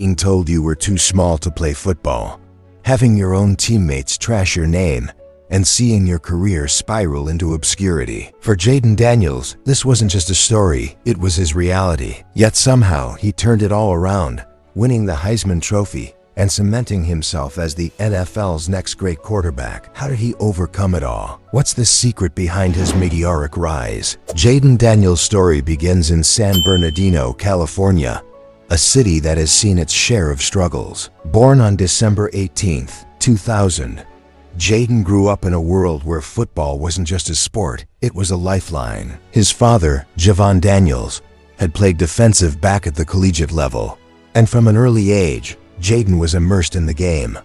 Being told you were too small to play football, having your own teammates trash your name, and seeing your career spiral into obscurity. For Jayden Daniels, this wasn't just a story, it was his reality. Yet somehow, he turned it all around, winning the Heisman Trophy and cementing himself as the NFL's next great quarterback. How did he overcome it all? What's the secret behind his meteoric rise? Jayden Daniels' story begins in San Bernardino, California, a city that has seen its share of struggles. Born on December 18, 2000, Jayden grew up in a world where football wasn't just a sport, it was a lifeline. His father, Jayden Daniels, had played defensive back at the collegiate level, and from an early age, Jayden was immersed in the game.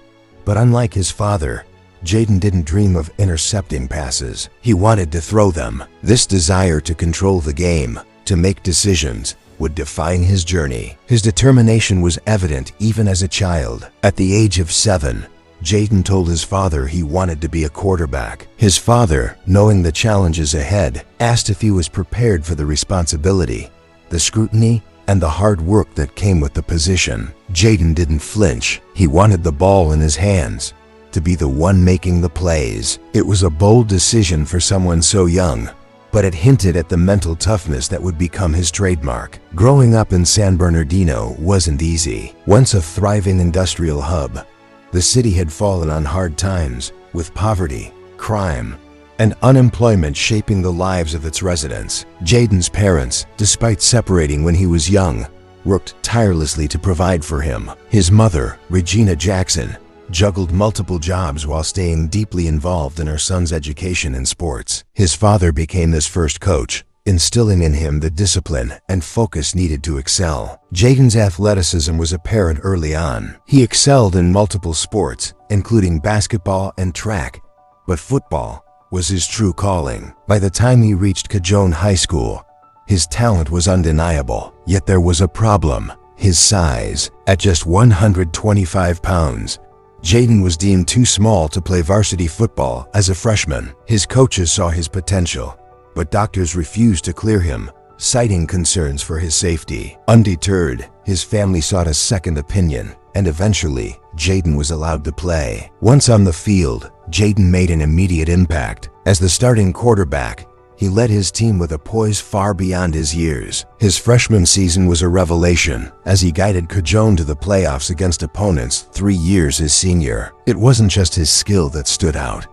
But unlike his father, Jayden didn't dream of intercepting passes. He wanted to throw them. This desire to control the game, to make decisions, would define his journey. His determination was evident even as a child. At the age of 7, Jayden told his father he wanted to be a quarterback. His father, knowing the challenges ahead, asked if he was prepared for the responsibility, the scrutiny, and the hard work that came with the position. Jayden didn't flinch. He wanted the ball in his hands, to be the one making the plays. It was a bold decision for someone so young, but it hinted at the mental toughness that would become his trademark. Growing up in San Bernardino wasn't easy. Once a thriving industrial hub, the city had fallen on hard times, with poverty, crime, and unemployment shaping the lives of its residents. Jayden's parents, despite separating when he was young, worked tirelessly to provide for him. His mother, Regina Jackson, juggled multiple jobs while staying deeply involved in her son's education and sports. His father became his first coach, instilling in him the discipline and focus needed to excel. Jayden's athleticism was apparent early on. He excelled in multiple sports, including basketball and track, but football was his true calling. By the time he reached Cajon High School, his talent was undeniable. Yet there was a problem: his size. At just 125 pounds, Jayden was deemed too small to play varsity football as a freshman. His coaches saw his potential, but doctors refused to clear him, citing concerns for his safety. Undeterred, his family sought a second opinion, and eventually, Jayden was allowed to play. Once on the field, Jayden made an immediate impact. As the starting quarterback, he led his team with a poise far beyond his years. His freshman season was a revelation, as he guided Cajon to the playoffs against opponents 3 years his senior. It wasn't just his skill that stood out,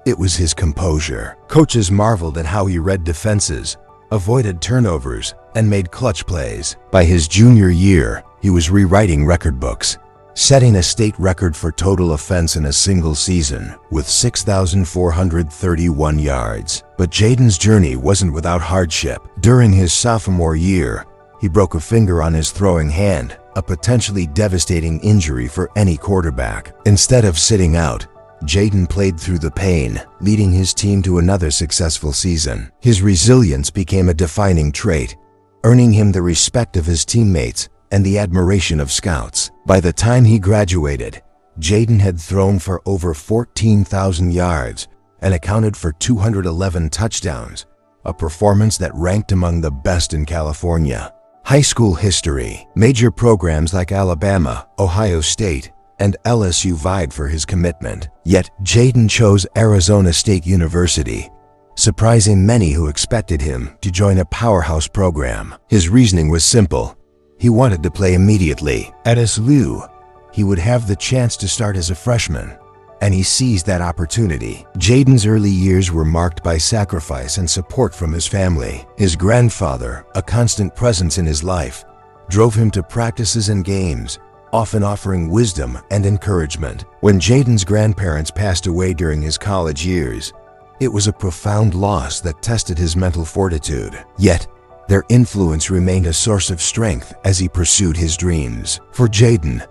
it was his composure. Coaches marveled at how he read defenses, avoided turnovers, and made clutch plays. By his junior year, he was rewriting record books, setting a state record for total offense in a single season with 6,431 yards. But Jayden's journey wasn't without hardship. During his sophomore year, he broke a finger on his throwing hand, a potentially devastating injury for any quarterback. Instead of sitting out, Jayden played through the pain, leading his team to another successful season. His resilience became a defining trait, earning him the respect of his teammates and the admiration of scouts. By the time he graduated, Jayden had thrown for over 14,000 yards and accounted for 211 touchdowns, a performance that ranked among the best in California. High school history. Major programs like Alabama, Ohio State, and LSU vied for his commitment. Yet, Jayden chose Arizona State University, surprising many who expected him to join a powerhouse program. His reasoning was simple: he wanted to play immediately. At SLU, he would have the chance to start as a freshman, and he seized that opportunity. Jayden's early years were marked by sacrifice and support from his family. His grandfather, a constant presence in his life, drove him to practices and games, often offering wisdom and encouragement. When Jayden's grandparents passed away during his college years, it was a profound loss that tested his mental fortitude. Yet, their influence remained a source of strength as he pursued his dreams. For Jayden,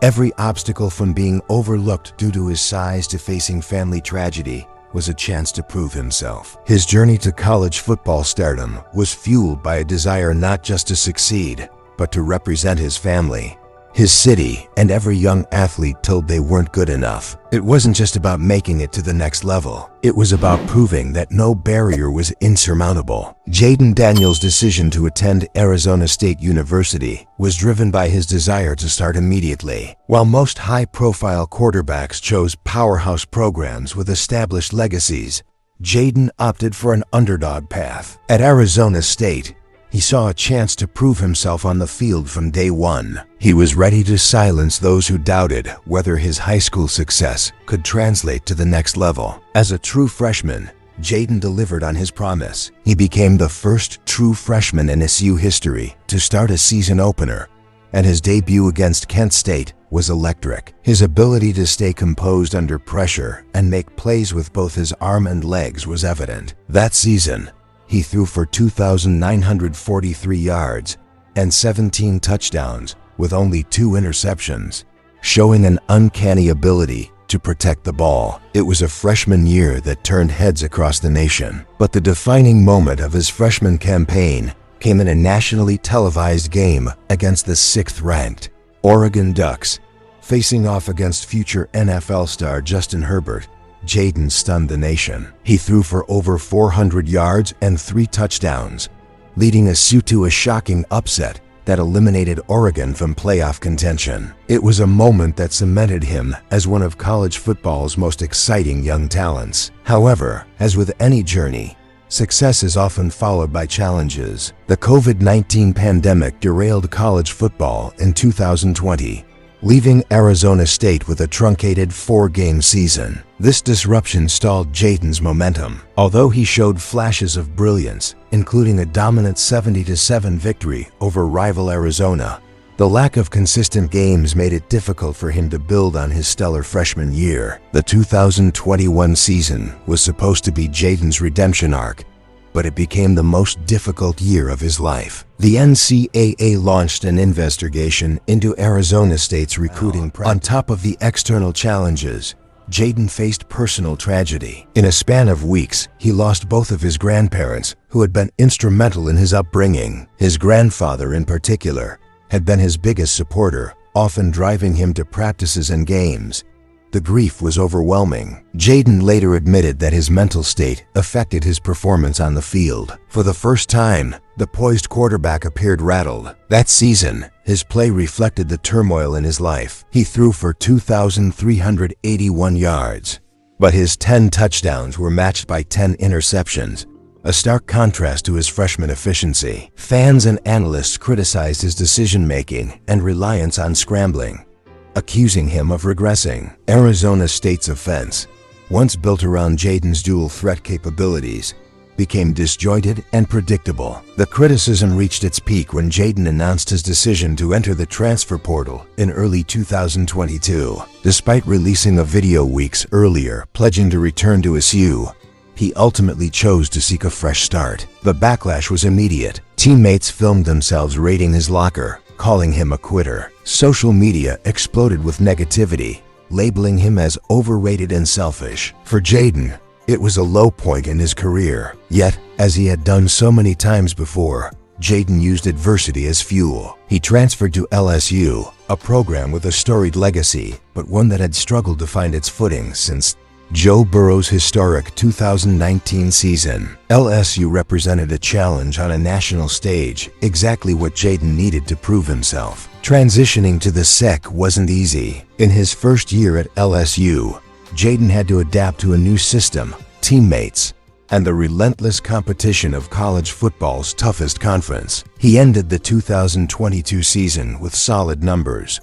every obstacle from being overlooked due to his size to facing family tragedy was a chance to prove himself. His journey to college football stardom was fueled by a desire not just to succeed, but to represent his family. his city, and every young athlete told they weren't good enough. It wasn't just about making it to the next level. It was about proving that no barrier was insurmountable. Jayden Daniels' decision to attend Arizona State University was driven by his desire to start immediately. While most high-profile quarterbacks chose powerhouse programs with established legacies, Jayden opted for an underdog path. At Arizona State, he saw a chance to prove himself on the field from day one. He was ready to silence those who doubted whether his high school success could translate to the next level. As a true freshman, Jayden delivered on his promise. He became the first true freshman in SU history to start a season opener, and his debut against Kent State was electric. His ability to stay composed under pressure and make plays with both his arm and legs was evident. That season, he threw for 2,943 yards and 17 touchdowns with only 2 interceptions, showing an uncanny ability to protect the ball. It was a freshman year that turned heads across the nation. But the defining moment of his freshman campaign came in a nationally televised game against the 6th-ranked Oregon Ducks. Facing off against future NFL star Justin Herbert, Jayden stunned the nation. He threw for over 400 yards and 3 touchdowns, leading SU to a shocking upset that eliminated Oregon from playoff contention. It was a moment that cemented him as one of college football's most exciting young talents. However, as with any journey, success is often followed by challenges. The COVID-19 pandemic derailed college football in 2020, leaving Arizona State with a truncated 4-game season. This disruption stalled Jayden's momentum. Although he showed flashes of brilliance, including a dominant 70-7 victory over rival Arizona, the lack of consistent games made it difficult for him to build on his stellar freshman year. The 2021 season was supposed to be Jayden's redemption arc, but it became the most difficult year of his life. The NCAA launched an investigation into Arizona State's recruiting practice. On top of the external challenges, Jayden faced personal tragedy. In a span of weeks, he lost both of his grandparents, who had been instrumental in his upbringing. His grandfather, in particular, had been his biggest supporter, often driving him to practices and games. The grief was overwhelming. Jayden later admitted that his mental state affected his performance on the field. For the first time, the poised quarterback appeared rattled. That season, his play reflected the turmoil in his life. He threw for 2,381 yards, but his 10 touchdowns were matched by 10 interceptions, a stark contrast to his freshman efficiency. Fans and analysts criticized his decision-making and reliance on scrambling, accusing him of regressing. Arizona State's offense, once built around Jayden's dual threat capabilities, became disjointed and predictable. The criticism reached its peak when Jayden announced his decision to enter the transfer portal in early 2022. Despite releasing a video weeks earlier pledging to return to SU, he ultimately chose to seek a fresh start. The backlash was immediate. Teammates filmed themselves raiding his locker, calling him a quitter. Social media exploded with negativity, labeling him as overrated and selfish. For Jayden, it was a low point in his career. Yet, as he had done so many times before, Jayden used adversity as fuel. He transferred to LSU, a program with a storied legacy, but one that had struggled to find its footing since Joe Burrow's historic 2019 season. LSU represented a challenge on a national stage, exactly what Jayden needed to prove himself. Transitioning to the SEC wasn't easy. In his first year at LSU, Jayden had to adapt to a new system, teammates, and the relentless competition of college football's toughest conference. He ended the 2022 season with solid numbers: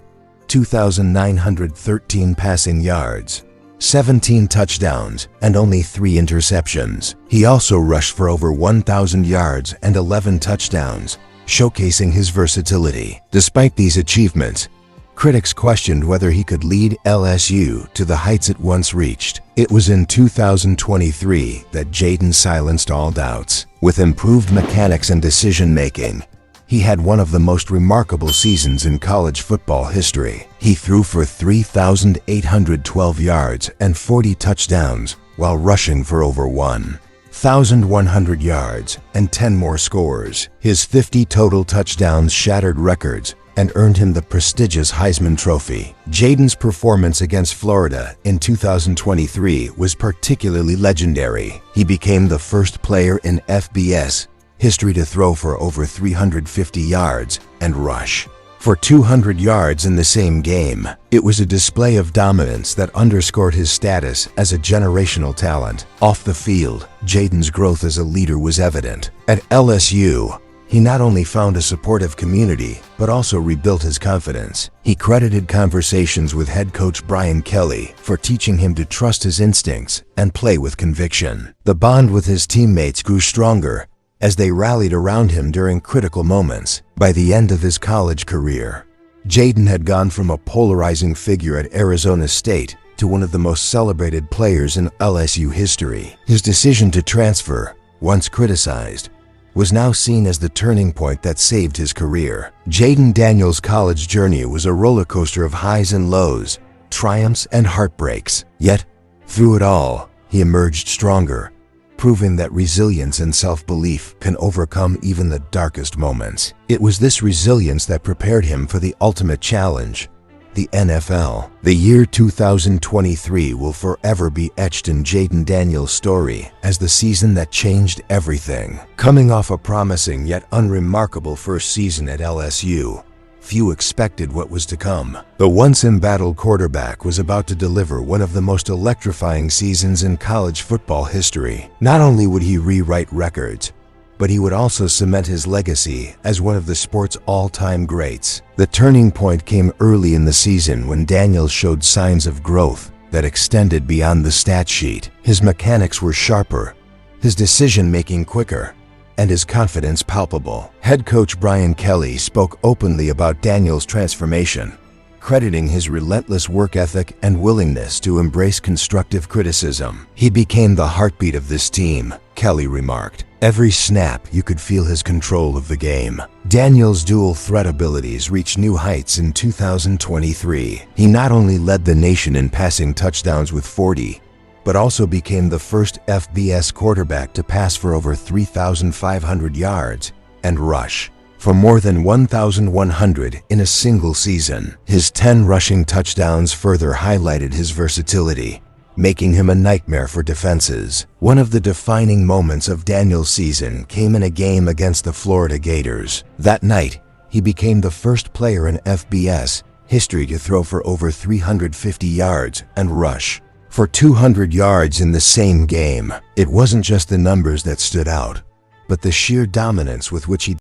2,913 passing yards, 17 touchdowns, and only 3 interceptions. He also rushed for over 1,000 yards and 11 touchdowns, showcasing his versatility. Despite these achievements, critics questioned whether he could lead LSU to the heights it once reached. It was in 2023 that Jayden silenced all doubts. With improved mechanics and decision-making, he had one of the most remarkable seasons in college football history. He threw for 3,812 yards and 40 touchdowns while rushing for over 1,100 yards and 10 more scores. His 50 total touchdowns shattered records and earned him the prestigious Heisman Trophy. Jayden's performance against Florida in 2023 was particularly legendary. He became the first player in FBS history to throw for over 350 yards and rush for 200 yards in the same game. It was a display of dominance that underscored his status as a generational talent. Off the field, Jayden's growth as a leader was evident. At LSU, he not only found a supportive community, but also rebuilt his confidence. He credited conversations with head coach Brian Kelly for teaching him to trust his instincts and play with conviction. The bond with his teammates grew stronger as they rallied around him during critical moments. By the end of his college career, Jayden had gone from a polarizing figure at Arizona State to one of the most celebrated players in LSU history. His decision to transfer, once criticized, was now seen as the turning point that saved his career. Jayden Daniels' college journey was a roller coaster of highs and lows, triumphs and heartbreaks. Yet, through it all, he emerged stronger, proving that resilience and self-belief can overcome even the darkest moments. It was this resilience that prepared him for the ultimate challenge, the NFL. The year 2023 will forever be etched in Jayden Daniels' story as the season that changed everything. Coming off a promising yet unremarkable first season at LSU, few expected what was to come. The once embattled quarterback was about to deliver one of the most electrifying seasons in college football history. Not only would he rewrite records, but he would also cement his legacy as one of the sport's all-time greats. The turning point came early in the season when Daniels showed signs of growth that extended beyond the stat sheet. His mechanics were sharper, his decision-making quicker, and his confidence palpable. Head coach Brian Kelly spoke openly about Daniels' transformation, crediting his relentless work ethic and willingness to embrace constructive criticism. "He became the heartbeat of this team," Kelly remarked. "Every snap, you could feel his control of the game." Daniels' dual threat abilities reached new heights in 2023. He not only led the nation in passing touchdowns with 40, but also became the first FBS quarterback to pass for over 3,500 yards and rush for more than 1,100 in a single season. His 10 rushing touchdowns further highlighted his versatility, making him a nightmare for defenses. One of the defining moments of Daniels' season came in a game against the Florida Gators. That night, he became the first player in FBS history to throw for over 350 yards and rush for 200 yards in the same game. It wasn't just the numbers that stood out, but the sheer dominance with which he